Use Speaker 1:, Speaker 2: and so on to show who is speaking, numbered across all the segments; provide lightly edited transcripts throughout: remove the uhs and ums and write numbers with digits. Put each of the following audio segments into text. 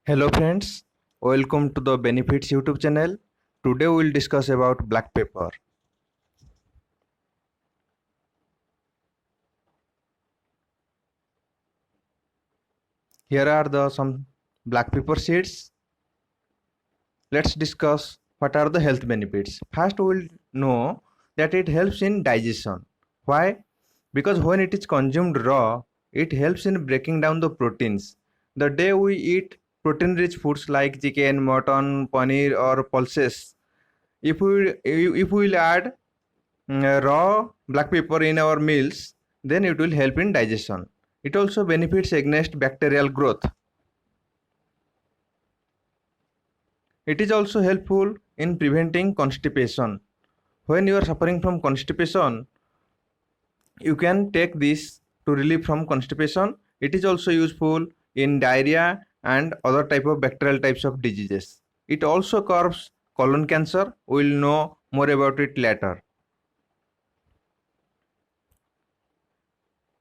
Speaker 1: Hello friends, welcome to the Benefits YouTube channel. Today we will discuss about black pepper. Here are the some black pepper seeds. Let's discuss what are the health benefits. First we will know that it helps in digestion. Why? Because when it is consumed raw, it helps in breaking down the proteins. The day we eat protein rich foods like chicken, mutton, paneer or pulses, if we will add raw black pepper in our meals, then it will help in digestion. It also benefits against bacterial growth. It is also helpful in preventing constipation. When you are suffering from constipation, you can take this to relieve from constipation. It is also useful in diarrhea and other type of bacterial types of diseases. It also curbs colon cancer. We will know more about it later.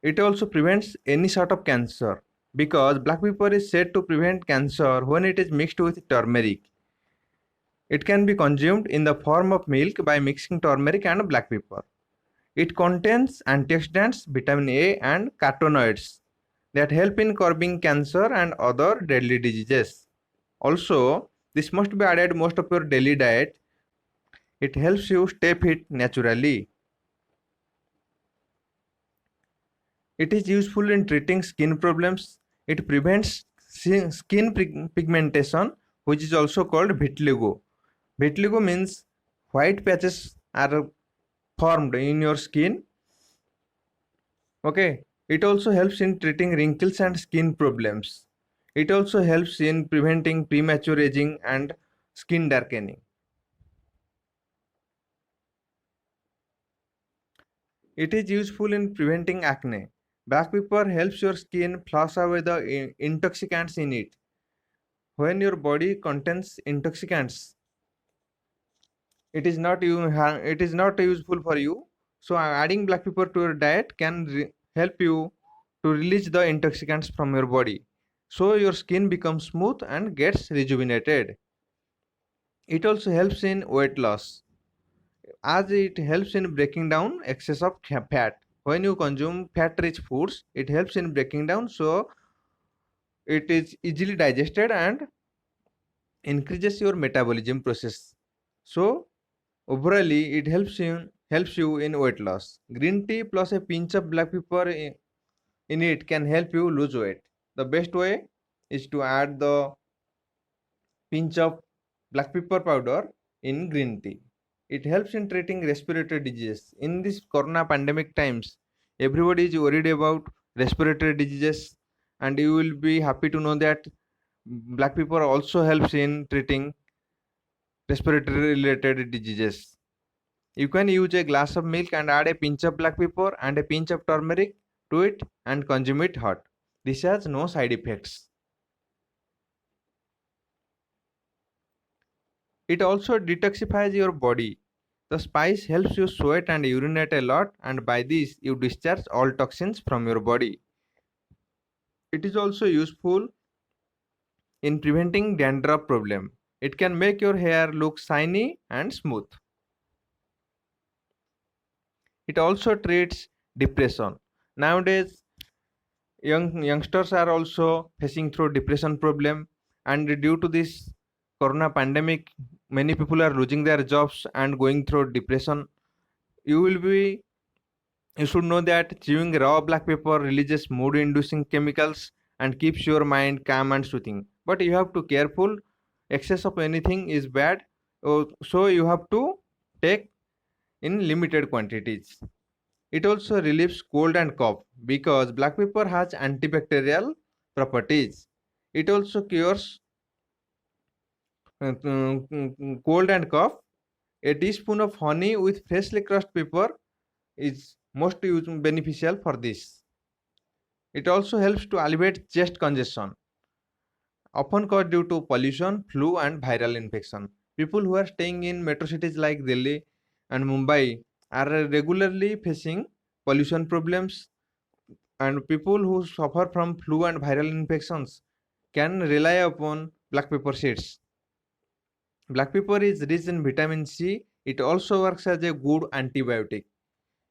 Speaker 1: It also prevents any sort of cancer because black pepper is said to prevent cancer when it is mixed with turmeric. It can be consumed in the form of milk by mixing turmeric and black pepper. It contains antioxidants, vitamin A and carotenoids that help in curbing cancer and other deadly diseases. Also, this must be added most of your daily diet. It helps you stay fit naturally. It is useful in treating skin problems. It prevents skin pigmentation, which is also called vitiligo. Vitiligo means white patches are formed in your skin. Okay. It also helps in treating wrinkles and skin problems. It also helps in preventing premature aging and skin darkening. It is useful in preventing acne. Black pepper helps your skin flush away the intoxicants in it. When your body contains intoxicants, it is not useful for you. So adding black pepper to your diet can help you to release the intoxicants from your body, so your skin becomes smooth and gets rejuvenated. It also helps in weight loss as it helps in breaking down excess of fat. When you consume fat rich foods, it helps in breaking down, so it is easily digested and increases your metabolism process. So overally, it helps you in weight loss. Green tea plus a pinch of black pepper in it can help you lose weight. The best way is to add the pinch of black pepper powder in green tea. It helps in treating respiratory diseases. In this corona pandemic times, everybody is worried about respiratory diseases, and you will be happy to know that black pepper also helps in treating respiratory related diseases. You can use a glass of milk and add a pinch of black pepper and a pinch of turmeric to it and consume it hot. This has no side effects. It also detoxifies your body. The spice helps you sweat and urinate a lot, and by this you discharge all toxins from your body. It is also useful in preventing dandruff problem. It can make your hair look shiny and smooth. It also treats depression. Nowadays, youngsters are also facing through depression problem, and due to this corona pandemic, many people are losing their jobs and going through depression. You will be You should know that chewing raw black pepper releases mood inducing chemicals and keeps your mind calm and soothing. But you have to careful. Excess of anything is bad. So you have to take in limited quantities. It also relieves cold and cough because black pepper has antibacterial properties. It also cures cold and cough. A teaspoon of honey with freshly crushed pepper is most beneficial for this. It also helps to alleviate chest congestion, often caused due to pollution, flu, and viral infection. People who are staying in metro cities like Delhi and Mumbai are regularly facing pollution problems, and people who suffer from flu and viral infections, can rely upon black pepper seeds. Black pepper is rich in vitamin C. It also works as a good antibiotic.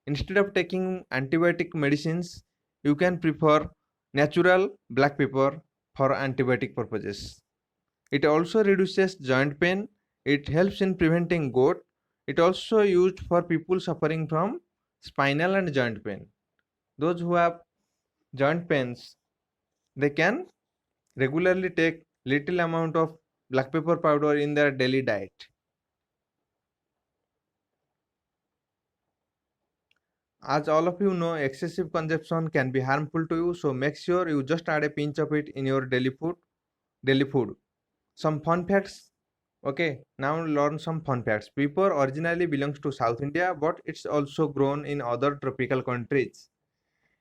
Speaker 1: Instead of taking antibiotic medicines, you can prefer natural black pepper for antibiotic purposes. It also reduces joint pain. It helps in preventing gout. It also used for people suffering from spinal and joint pain. Those who have joint pains, they can regularly take little amount of black pepper powder in their daily diet. As all of you know, excessive consumption can be harmful to you, so make sure you just add a pinch of it in your daily food. Some fun facts. Okay, now learn some fun facts. Pepper originally belongs to South India, but it's also grown in other tropical countries.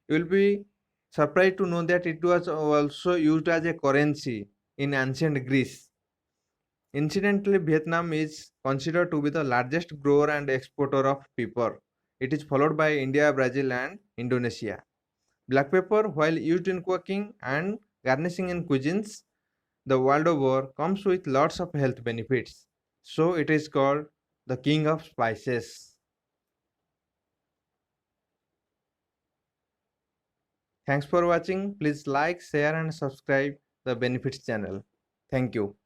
Speaker 1: You will be surprised to know that it was also used as a currency in ancient Greece. Incidentally, Vietnam is considered to be the largest grower and exporter of pepper. It is followed by India, Brazil, and Indonesia. Black pepper, while used in cooking and garnishing in cuisines, the world over comes with lots of health benefits. So it is called the king of spices. Thanks for watching. Please like, share and subscribe the benefits channel. Thank you.